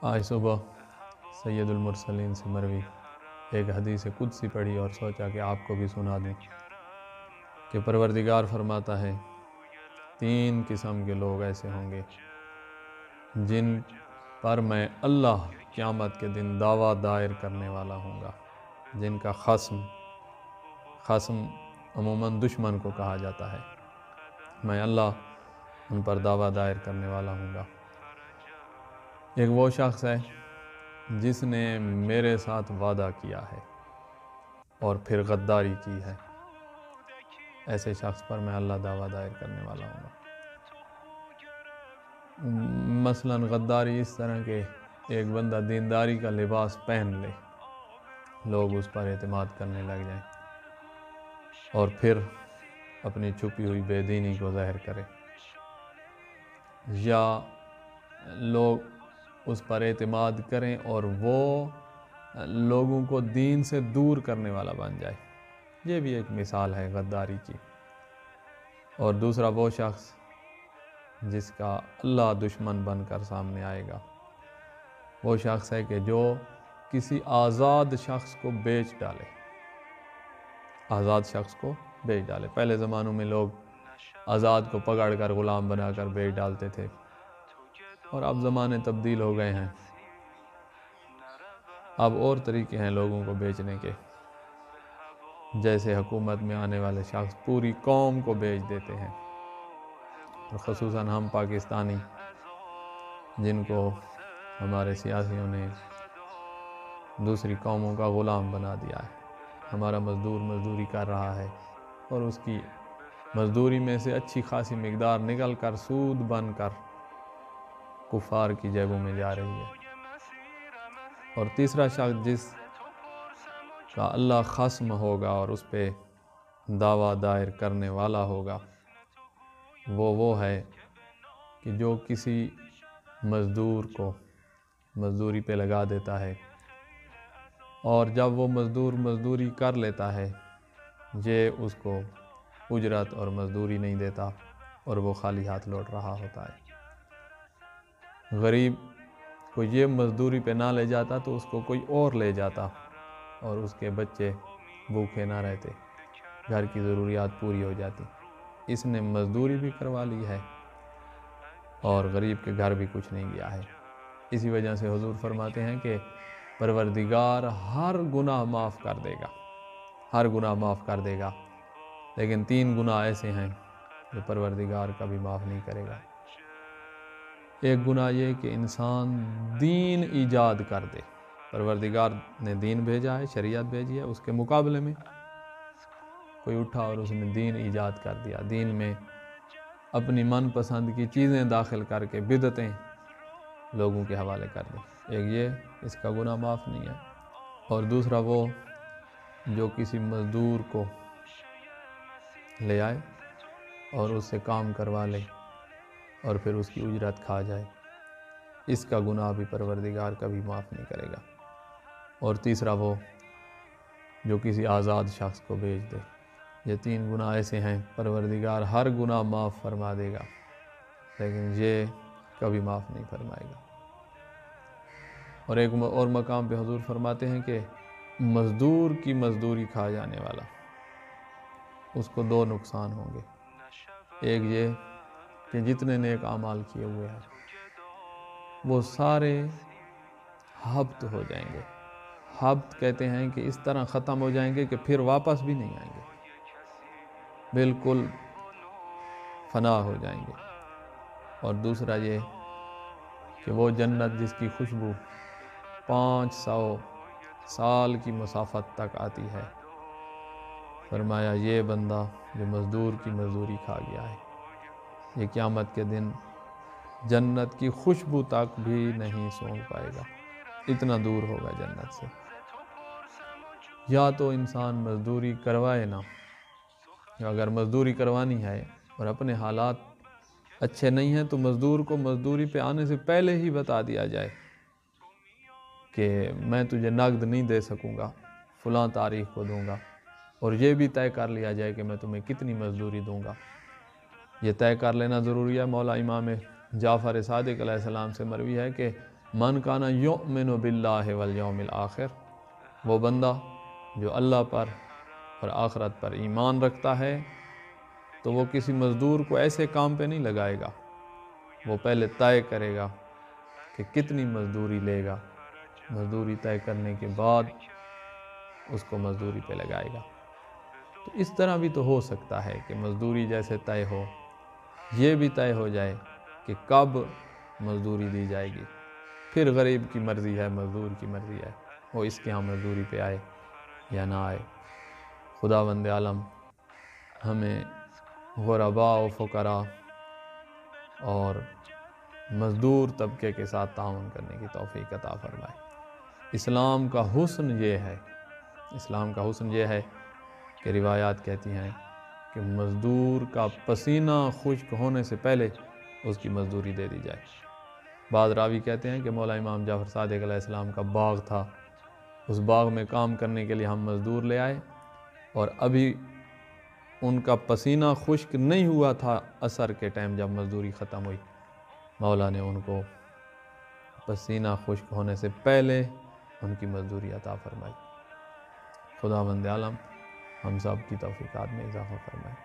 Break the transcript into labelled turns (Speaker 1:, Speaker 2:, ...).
Speaker 1: آج صبح سید المرسلین سے مروی ایک حدیث قدسی پڑھی اور سوچا کہ آپ کو بھی سنا دوں کہ پروردگار فرماتا ہے 3 قسم کے لوگ ایسے ہوں گے جن پر میں اللہ قیامت کے دن دعویٰ دائر کرنے والا ہوں گا، جن کا خصم عموماً دشمن کو کہا جاتا ہے، میں اللہ ان پر دعویٰ دائر کرنے والا ہوں گا۔ ایک وہ شخص ہے جس نے میرے ساتھ وعدہ کیا ہے اور پھر غداری کی ہے، ایسے شخص پر میں اللہ دعویٰ دائر کرنے والا ہوں گا۔ مثلاً غداری اس طرح کہ ایک بندہ دینداری کا لباس پہن لے، لوگ اس پر اعتماد کرنے لگ جائیں اور پھر اپنی چھپی ہوئی بے دینی کو ظاہر کرے، یا لوگ اس پر اعتماد کریں اور وہ لوگوں کو دین سے دور کرنے والا بن جائے۔ یہ بھی ایک مثال ہے غداری کی۔ اور دوسرا وہ شخص جس کا اللہ دشمن بن کر سامنے آئے گا، وہ شخص ہے کہ جو کسی آزاد شخص کو بیچ ڈالے، آزاد شخص کو بیچ ڈالے۔ پہلے زمانوں میں لوگ آزاد کو پکڑ کر غلام بنا کر بیچ ڈالتے تھے، اور اب زمانے تبدیل ہو گئے ہیں، اب اور طریقے ہیں لوگوں کو بیچنے کے، جیسے حکومت میں آنے والے شخص پوری قوم کو بیچ دیتے ہیں، اور خصوصاً ہم پاکستانی جن کو ہمارے سیاسیوں نے دوسری قوموں کا غلام بنا دیا ہے۔ ہمارا مزدور مزدوری کر رہا ہے اور اس کی مزدوری میں سے اچھی خاصی مقدار نکل کر سود بن کر کفار کی جیبوں میں جا رہی ہے۔ اور تیسرا شخص جس کا اللہ خصم ہوگا اور اس پہ دعویٰ دائر کرنے والا ہوگا، وہ ہے کہ جو کسی مزدور کو مزدوری پہ لگا دیتا ہے، اور جب وہ مزدور مزدوری کر لیتا ہے یہ اس کو اجرت اور مزدوری نہیں دیتا اور وہ خالی ہاتھ لوٹ رہا ہوتا ہے۔ غریب کو یہ مزدوری پہ نہ لے جاتا تو اس کو کوئی اور لے جاتا اور اس کے بچے بھوکے نہ رہتے، گھر کی ضروریات پوری ہو جاتی۔ اس نے مزدوری بھی کروا لی ہے اور غریب کے گھر بھی کچھ نہیں گیا ہے۔ اسی وجہ سے حضور فرماتے ہیں کہ پروردگار ہر گناہ معاف کر دے گا، ہر گناہ معاف کر دے گا، لیکن 3 گناہ ایسے ہیں جو پروردگار کبھی معاف نہیں کرے گا۔ ایک گناہ یہ کہ انسان دین ایجاد کر دے، پروردگار نے دین بھیجا ہے، شریعت بھیجی ہے، اس کے مقابلے میں کوئی اٹھا اور اس نے دین ایجاد کر دیا، دین میں اپنی من پسند کی چیزیں داخل کر کے بدعتیں لوگوں کے حوالے کر دیں۔ ایک یہ، اس کا گناہ معاف نہیں ہے۔ اور دوسرا وہ جو کسی مزدور کو لے آئے اور اس سے کام کروا لے اور پھر اس کی اجرت کھا جائے، اس کا گناہ بھی پروردگار کبھی معاف نہیں کرے گا۔ اور تیسرا وہ جو کسی آزاد شخص کو بیچ دے۔ یہ 3 گناہ ایسے ہیں پروردگار ہر گناہ معاف فرما دے گا، لیکن یہ کبھی معاف نہیں فرمائے گا۔ اور ایک اور مقام پہ حضور فرماتے ہیں کہ مزدور کی مزدوری کھا جانے والا، اس کو 2 نقصان ہوں گے۔ ایک یہ کہ جتنے نیک اعمال کیے ہوئے ہیں وہ سارے ہبط ہو جائیں گے۔ ہبط کہتے ہیں کہ اس طرح ختم ہو جائیں گے کہ پھر واپس بھی نہیں آئیں گے، بالکل فنا ہو جائیں گے۔ اور دوسرا یہ کہ وہ جنت جس کی خوشبو 500 سال کی مسافت تک آتی ہے، فرمایا یہ بندہ جو مزدور کی مزدوری کھا گیا ہے، یہ قیامت کے دن جنت کی خوشبو تک بھی نہیں سونگھ پائے گا، اتنا دور ہوگا جنت سے۔ یا تو انسان مزدوری کروائے نا، اگر مزدوری کروانی ہے اور اپنے حالات اچھے نہیں ہیں تو مزدور کو مزدوری پہ آنے سے پہلے ہی بتا دیا جائے کہ میں تجھے نقد نہیں دے سکوں گا، فلاں تاریخ کو دوں گا، اور یہ بھی طے کر لیا جائے کہ میں تمہیں کتنی مزدوری دوں گا۔ یہ طے کر لینا ضروری ہے۔ مولا امام جعفر صادق علیہ السلام سے مروی ہے کہ من کان یؤمن باللہ والیوم الآخر، وہ بندہ جو اللہ پر اور آخرت پر ایمان رکھتا ہے تو وہ کسی مزدور کو ایسے کام پہ نہیں لگائے گا، وہ پہلے طے کرے گا کہ کتنی مزدوری لے گا، مزدوری طے کرنے کے بعد اس کو مزدوری پہ لگائے گا۔ تو اس طرح بھی تو ہو سکتا ہے کہ مزدوری جیسے طے ہو، یہ بھی طے ہو جائے کہ کب مزدوری دی جائے گی، پھر غریب کی مرضی ہے، مزدور کی مرضی ہے، وہ اس کے ہاں مزدوری پہ آئے یا نہ آئے۔ خداوند عالم ہمیں غرباء و فقراء اور مزدور طبقے کے ساتھ تعاون کرنے کی توفیق عطا فرمائے۔ اسلام کا حسن یہ ہے، اسلام کا حسن یہ ہے کہ روایات کہتی ہیں کہ مزدور کا پسینہ خشک ہونے سے پہلے اس کی مزدوری دے دی جائے۔ بعض راوی کہتے ہیں کہ مولا امام جعفر صادق علیہ السلام کا باغ تھا، اس باغ میں کام کرنے کے لیے ہم مزدور لے آئے اور ابھی ان کا پسینہ خشک نہیں ہوا تھا، عصر کے ٹائم جب مزدوری ختم ہوئی، مولا نے ان کو پسینہ خشک ہونے سے پہلے ان کی مزدوری عطا فرمائی۔ خداوند عالم ہم سب کی توفیقات میں اضافہ فرمائے۔